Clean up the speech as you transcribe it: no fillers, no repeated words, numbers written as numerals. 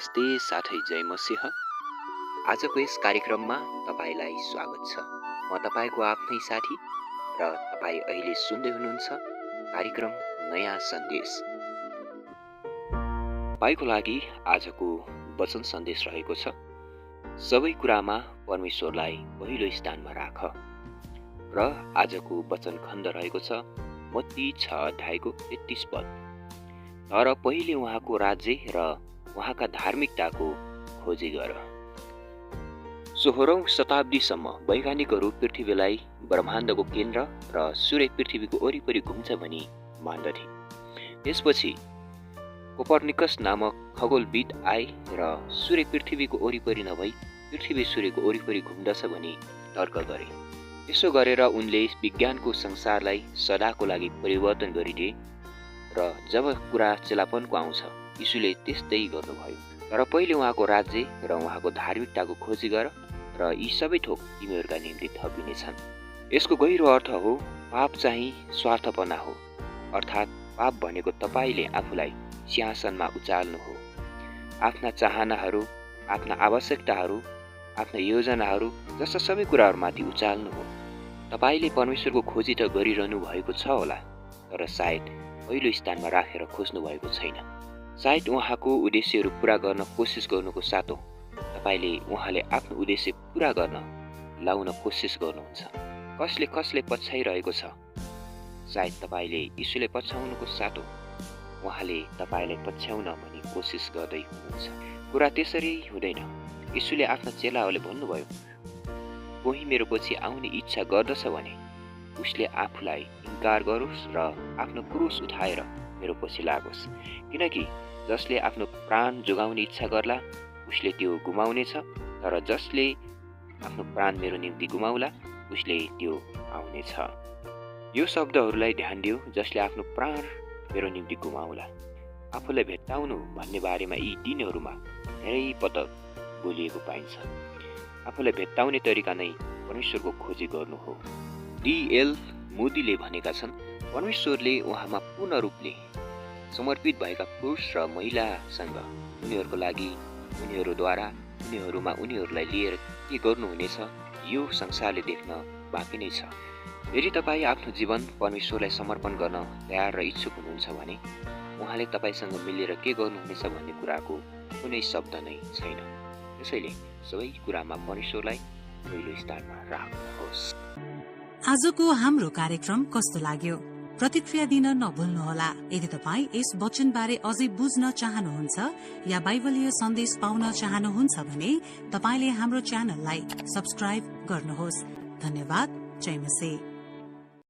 नमस्ते साथै जय मसिह। आजको यस कार्यक्रममा तपाईलाई स्वागत छ। म तपाईको आफ्नै साथी र तपाई अहिले सुन्दै हुनुहुन्छ कार्यक्रम नयाँ सन्देश। तपाईको लागि आजको वचन सन्देश रहेको छ, सबै कुरामा परमेश्वरलाई पहिलो स्थानमा राख। र आजको वचन खण्ड रहेको छ मत्ती 6 अध्यायको 33 पद। तर पहिले उहाँको राज्य र उहाँका धार्मिकताको खोजी गर। 16औं शताब्दीसम्म वैज्ञानिकहरू पृथ्वीलाई ब्रह्माण्डको केन्द्र र सूर्य पृथ्वीको वरिपरि घुम्छ भनी मान्दथे। त्यसपछि कोपर्निकस नामक खगोलविद आए र सूर्य पृथ्वीको वरिपरि नभई पृथ्वी सूर्यको वरिपरि घुम्दछ भनी तर्क गरे। त्यसो गरेर उनले विज्ञानको संसारलाई सदाको लागि परिवर्तन गरिदिए र जब कुरा चेलापनको आउँछ यीशुले त्यस्तै गर्नुभयो। तर पहिले उहाँको राज्य र उहाँको धार्मिकताको खोजी गर र यी सबै थोक तिमीहरूका निम्ति थपिनेछन्। यसको गहिरो अर्थ हो पाप चाहिँ स्वार्थपना हो, अर्थात् पाप भनेको तपाईले आफूलाई सिंहासनमा उचाल्नु हो। आफ्ना चाहनाहरू, आफ्ना आवश्यकताहरू, आफ्ना योजनाहरू जस्ता सबै कुराहरूमाथि उचाल्नु हो। तपाईले परमेश्वरको खोजी त गरिरहनु भएको छ होला, तर सायद पहिलो स्थानमा राखेर खोज्नु भएको छैन। सायद उहाँको उद्देश्यहरू पूरा गर्न कोसिस गर्नुको साटो तपाईले उहाँले आफ्नो उद्देश्य पूरा गर्न लाउन कोसिस गर्नुहुन्छ। कसले कसले पछ्याइरहेको छ, सायद तपाईले यीशुले पछ्याउनुको साटो उहाँले तपाईलाई पछ्याउन भनी कोसिस गर्दै हुनुहुन्छ। कुरा त्यसरी हुँदैन। यीशुले आफ्ना चेलाहरूले भन्नुभयो, कोही मेरो पछि आउने इच्छा गर्दछ भने उसले आफूलाई इन्कार गरोस् र आफ्नो क्रुस उठाएर मेरो पछि लागोस्। किनकि जसले आफ्नो प्राण जोगाउने इच्छा गर्ला उसले त्यो गुमाउनेछ, तर जसले आफ्नो प्राण मेरो निम्ति गुमाउला उसले त्यो पाउनेछ। यो शब्दहरूलाई ध्यान दियो, जसले आफ्नो प्राण मेरो निम्ति गुमाउला। आफूलाई भेट्टाउनु भन्ने बारेमा यी दिनहरूमा धेरै पटक बोलिएको पाइन्छ। आफूलाई भेट्टाउने तरिका नै परमेश्वरको खोजी गर्नु हो। D.L. मोदीले भनेका छन्, परमेश्वरले उहाँमा पूर्ण रूपले समर्पित भएका पुरुष र महिलासँग उनीहरूको लागि, उनीहरूद्वारा, उनीहरूमा उनीहरूलाई लिएर के गर्नुहुनेछ यो संसारले देख्न बाँकी नै छ। यदि तपाईँ आफ्नो जीवन परमेश्वरलाई समर्पण गर्न तयार र इच्छुक हुनुहुन्छ भने उहाँले तपाईँसँग मिलेर के गर्नुहुनेछ भन्ने कुराको कुनै शब्द नै छैन। त्यसैले सबै कुरामा परमेश्वरलाई पहिलो स्थानमा राख्नुहोस्। आजको हाम्रो कार्यक्रम कस्तो लाग्यो? प्रतिक्रिया दिन नभुल्नुहोला। यदि तपाईँ यस वचनबारे अझै बुझ्न चाहनुहुन्छ या बाइबलीय सन्देश पाउन चाहनुहुन्छ भने तपाईले हाम्रो च्यानललाई सब्स्क्राइब गर्नुहोस्। धन्यवाद। जय मसीह।